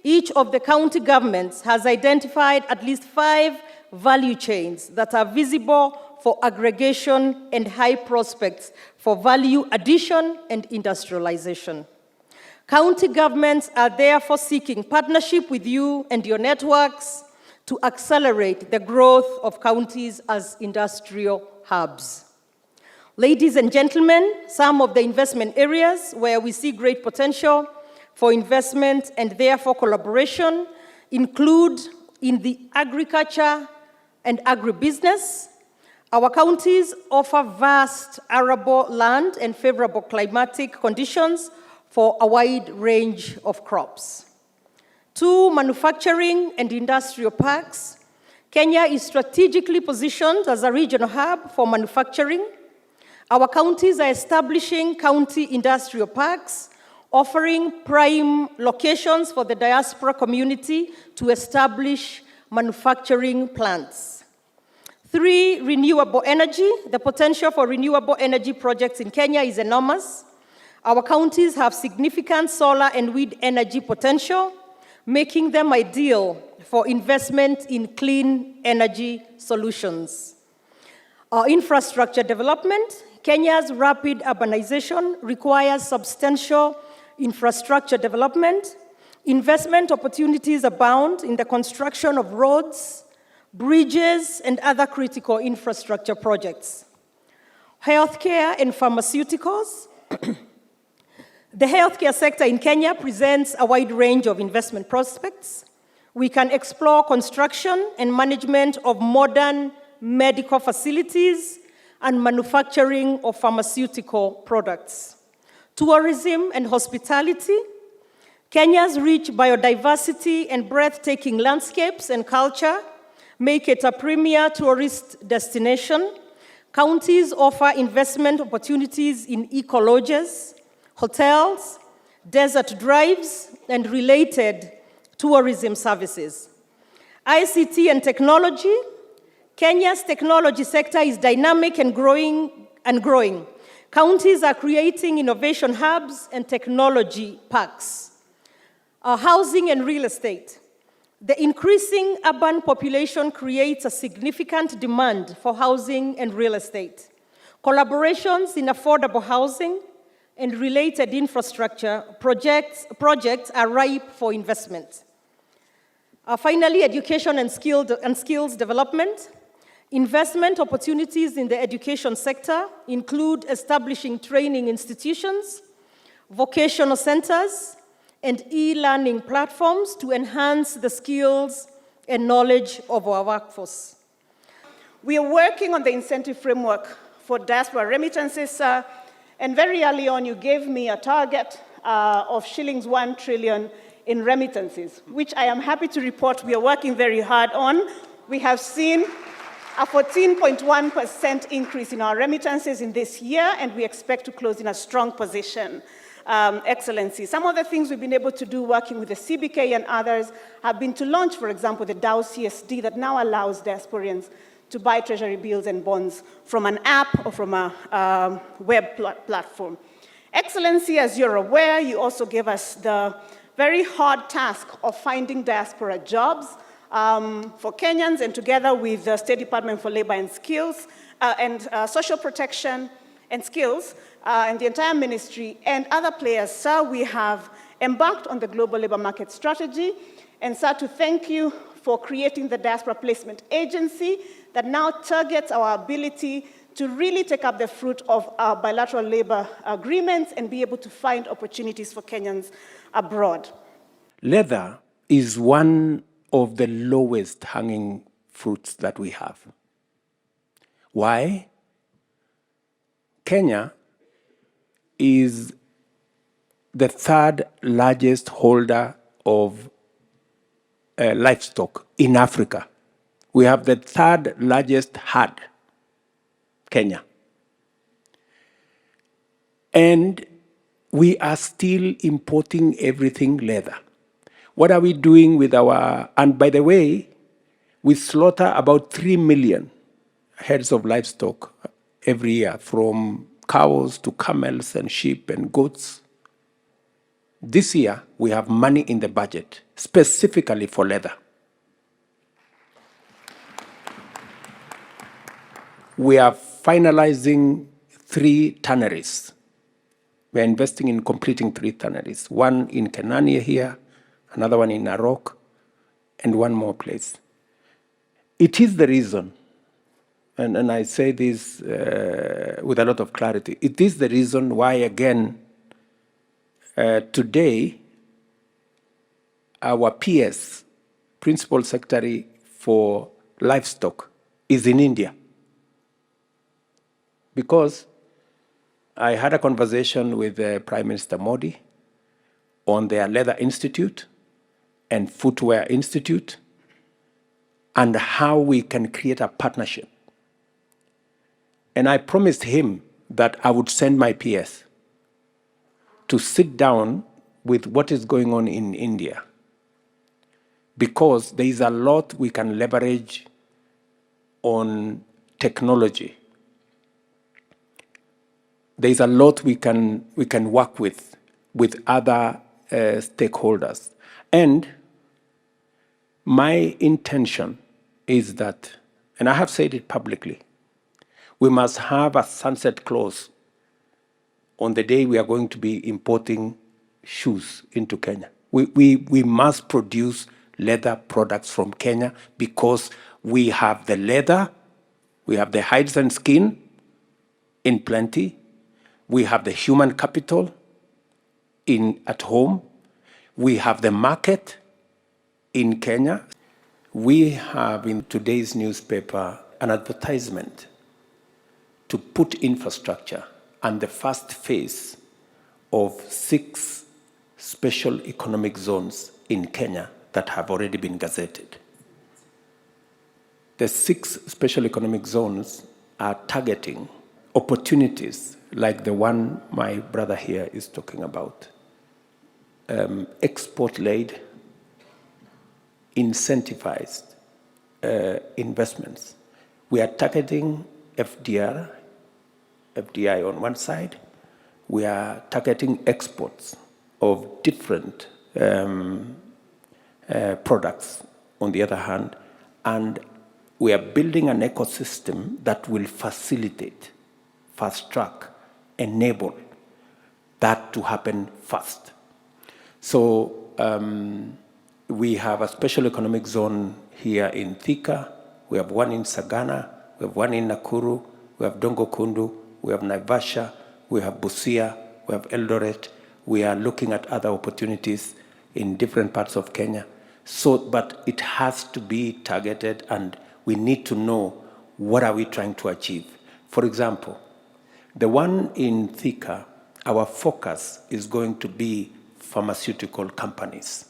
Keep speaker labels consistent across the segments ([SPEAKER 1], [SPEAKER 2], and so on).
[SPEAKER 1] Each of the county governments has identified at least 5 value chains that are visible for aggregation and high prospects for value addition and industrialization. County governments are therefore seeking partnership with you and your networks to accelerate the growth of counties as industrial hubs. Ladies and gentlemen, some of the investment areas where we see great potential for investment and therefore collaboration include in the agriculture and agribusiness. Our counties offer vast arable land and favorable climatic conditions for a wide range of crops. 2 manufacturing and industrial parks. Kenya is strategically positioned as a regional hub for manufacturing. Our counties are establishing county industrial parks, offering prime locations for the diaspora community to establish manufacturing plants. 3, renewable energy. The potential for renewable energy projects in Kenya is enormous. Our counties have significant solar and wind energy potential, making them ideal for investment in clean energy solutions. Our infrastructure development. Kenya's rapid urbanization requires substantial infrastructure development. Investment opportunities abound in the construction of roads, bridges, and other critical infrastructure projects. Healthcare and pharmaceuticals. The healthcare sector in Kenya presents a wide range of investment prospects. We can explore construction and management of modern medical facilities and manufacturing of pharmaceutical products. Tourism and hospitality. Kenya's rich biodiversity and breathtaking landscapes and culture make it a premier tourist destination. Counties offer investment opportunities in eco-lodges, hotels, desert drives, and related tourism services. ICT and technology. Kenya's technology sector is dynamic and growing. Counties are creating innovation hubs and technology parks. Housing and real estate. The increasing urban population creates a significant demand for housing and real estate. Collaborations in affordable housing and related infrastructure projects are ripe for investment. Finally, education and skills development. Investment opportunities in the education sector include establishing training institutions, vocational centers, and e-learning platforms to enhance the skills and knowledge of our workforce.
[SPEAKER 2] We are working on the incentive framework for diaspora remittances, and very early on you gave me a target of shillings 1 trillion in remittances, which I am happy to report we are working very hard on. We have seen a 14.1% increase in our remittances in this year, and we expect to close in a strong position. Excellency. Some of the things we've been able to do working with the CBK and others have been to launch, for example, the DAO CSD that now allows diasporians to buy treasury bills and bonds from an app or from a web platform. Excellency, as you're aware, you also gave us the very hard task of finding diaspora jobs for Kenyans, and together with the State Department for Labor and Skills and Social Protection and Skills and the entire ministry and other players, sir, we have embarked on the Global Labor Market Strategy. And sir, to thank you for creating the Diaspora Placement Agency that now targets our ability to really take up the fruit of our bilateral labor agreements and be able to find opportunities for Kenyans abroad.
[SPEAKER 3] Leather is one of the lowest hanging fruits that we have. Why? Kenya is the 3rd largest holder of livestock in Africa. We have the 3rd largest herd, Kenya. And we are still importing everything leather. What are we doing with our, and by the way, we slaughter about 3 million heads of livestock every year from cows to camels and sheep and goats. This year, we have money in the budget specifically for leather. We are finalizing 3 tanneries. We are investing in completing 3 tanneries, one in Kenania here, another one in Narok, and one more place. It is the reason, and I say this with a lot of clarity, it is the reason why, again, today, our PS, Principal Secretary for Livestock, is in India. Because I had a conversation with Prime Minister Modi on their Leather Institute and Footwear Institute and how we can create a partnership. And I promised him that I would send my PS to sit down with what is going on in India, because there is a lot we can leverage on technology. There is a lot we can work with other stakeholders. And my intention is that, and I have said it publicly, we must have a sunset clause on the day we are going to be importing shoes into Kenya. We must produce leather products from Kenya because we have the leather, we have the hides and skin in plenty, we have the human capital at home, we have the market in Kenya. We have in today's newspaper an advertisement to put infrastructure and the first phase of 6 special economic zones in Kenya that have already been gazetted. The 6 special economic zones are targeting opportunities like the one my brother here is talking about. Export-led, incentivized investments. We are targeting FDI on one side. We are targeting exports of different products on the other hand, and we are building an ecosystem that will facilitate, fast track, enable that to happen fast. So we have a special economic zone here in Thika, we have one in Sagana, we have one in Nakuru, we have Dongo Kundu, we have Naivasha, we have Busia, we have Eldoret. We are looking at other opportunities in different parts of Kenya. So, but it has to be targeted, and we need to know what are we trying to achieve. For example, the one in Thika, our focus is going to be pharmaceutical companies.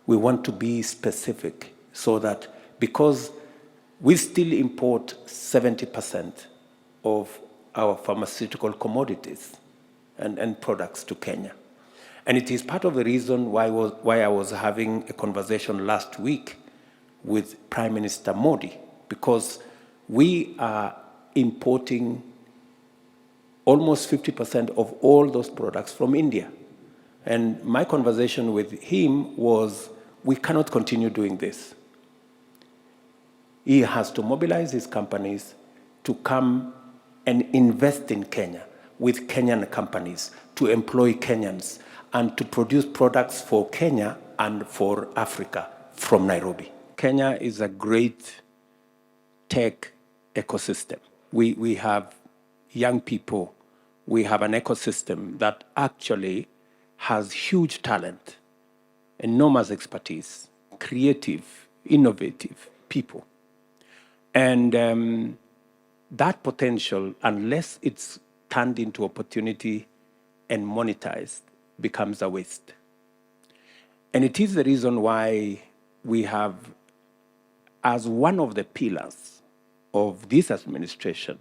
[SPEAKER 3] We want to be specific so that, because we still import 70% of our pharmaceutical commodities and products to Kenya. And it is part of the reason why I was having a conversation last week with Prime Minister Modi, because we are importing almost 50% of all those products from India. And my conversation with him was, we cannot continue doing this. He has to mobilize his companies to come and invest in Kenya with Kenyan companies, to employ Kenyans, and to produce products for Kenya and for Africa from Nairobi. Kenya is a great tech ecosystem. We have young people. We have an ecosystem that actually has huge talent, enormous expertise, creative, innovative people. And that potential, unless it's turned into opportunity and monetized, becomes a waste. And it is the reason why we have, as one of the pillars of this administration,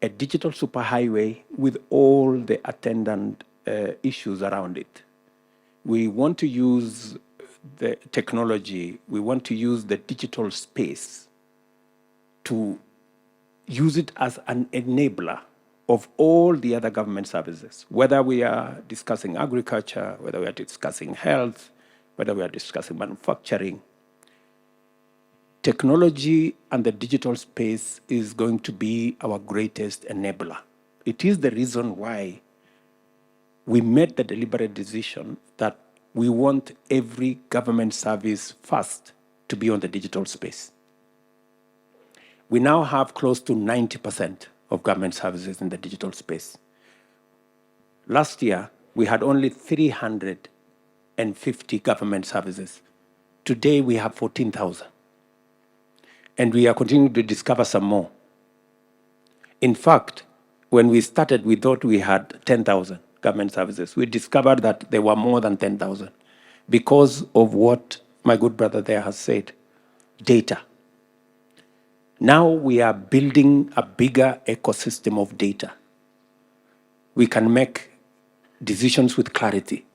[SPEAKER 3] a digital superhighway with all the attendant issues around it. We want to use the technology, we want to use the digital space to use it as an enabler of all the other government services, whether we are discussing agriculture, whether we are discussing health, whether we are discussing manufacturing. Technology and the digital space is going to be our greatest enabler. It is the reason why we made the deliberate decision that we want every government service first to be on the digital space. We now have close to 90% of government services in the digital space. Last year, we had only 350 government services. Today, we have 14,000. And we are continuing to discover some more. In fact, when we started, we thought we had 10,000 government services. We discovered that there were more than 10,000 because of what my good brother there has said, data. Now we are building a bigger ecosystem of data. We can make decisions with clarity.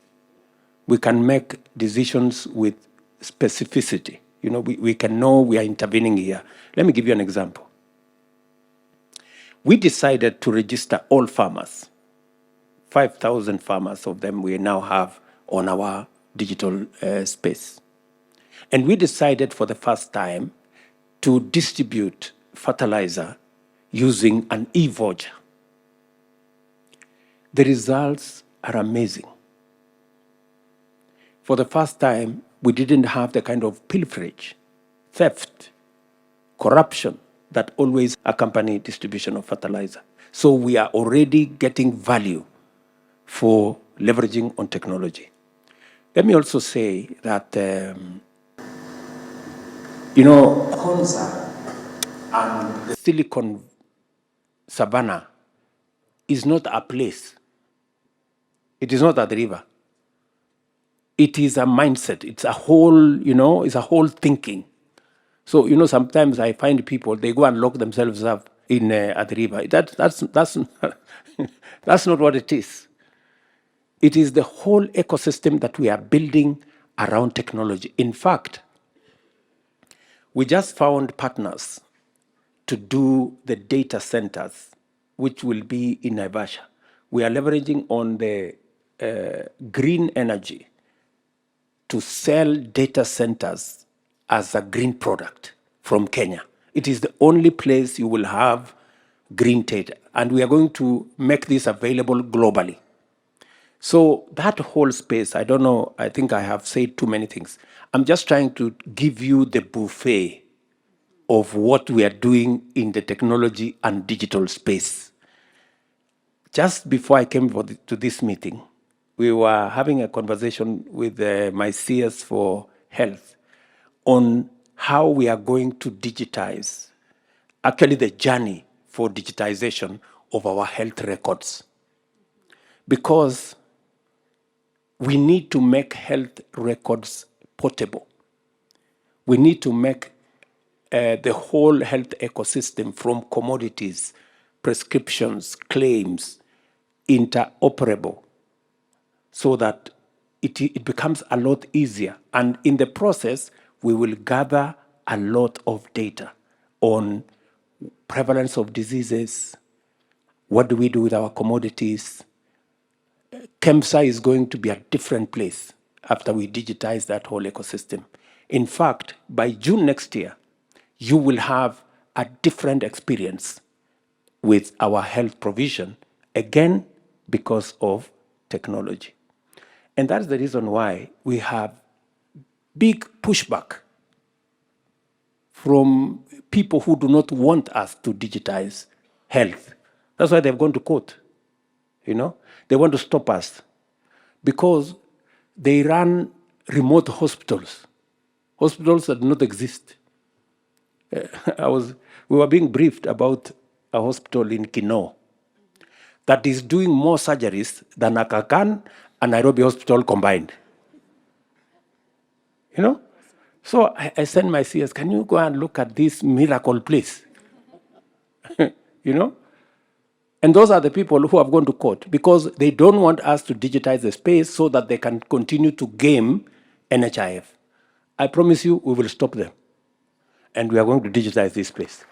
[SPEAKER 3] We can make decisions with specificity. You know, we can know we are intervening here. Let me give you an example. We decided to register all farmers. 5,000 farmers of them we now have on our digital space. And we decided for the first time to distribute fertilizer using an e-voucher. The results are amazing. For the first time, we didn't have the kind of pilferage, theft, corruption that always accompany distribution of fertilizer. So we are already getting value for leveraging on technology. Let me also say that, Konza and the Silicon Savannah is not a place. It is not at the river. It is a mindset. It's a whole, it's a whole thinking. So, sometimes I find people, they go and lock themselves up in at the river. That's that's not what it is. It is the whole ecosystem that we are building around technology. In fact, we just found partners to do the data centers, which will be in Naivasha. We are leveraging on the green energy to sell data centers as a green product from Kenya. It is the only place you will have green data, and we are going to make this available globally. So that whole space, I don't know, I think I have said too many things. I'm just trying to give you the buffet of what we are doing in the technology and digital space. Just before I came to this meeting, we were having a conversation with my CS for health on how we are going to digitize, actually the journey for digitization of our health records. Because we need to make health records portable. We need to make the whole health ecosystem from commodities, prescriptions, claims, interoperable so that it becomes a lot easier. And in the process, we will gather a lot of data on prevalence of diseases, what do we do with our commodities. KEMSA is going to be a different place after we digitize that whole ecosystem. In fact, by June next year, you will have a different experience with our health provision, again, because of technology. And that's the reason why we have big pushback from people who do not want us to digitize health. That's why they've gone to court. They want to stop us because they run remote hospitals that do not exist. We were being briefed about a hospital in Kinoo that is doing more surgeries than Aga Khan and Nairobi Hospital combined. So I sent my CS, can you go and look at this miracle place? And those are the people who have gone to court because they don't want us to digitize the space so that they can continue to game NHIF. I promise you, we will stop them. And we are going to digitize this space.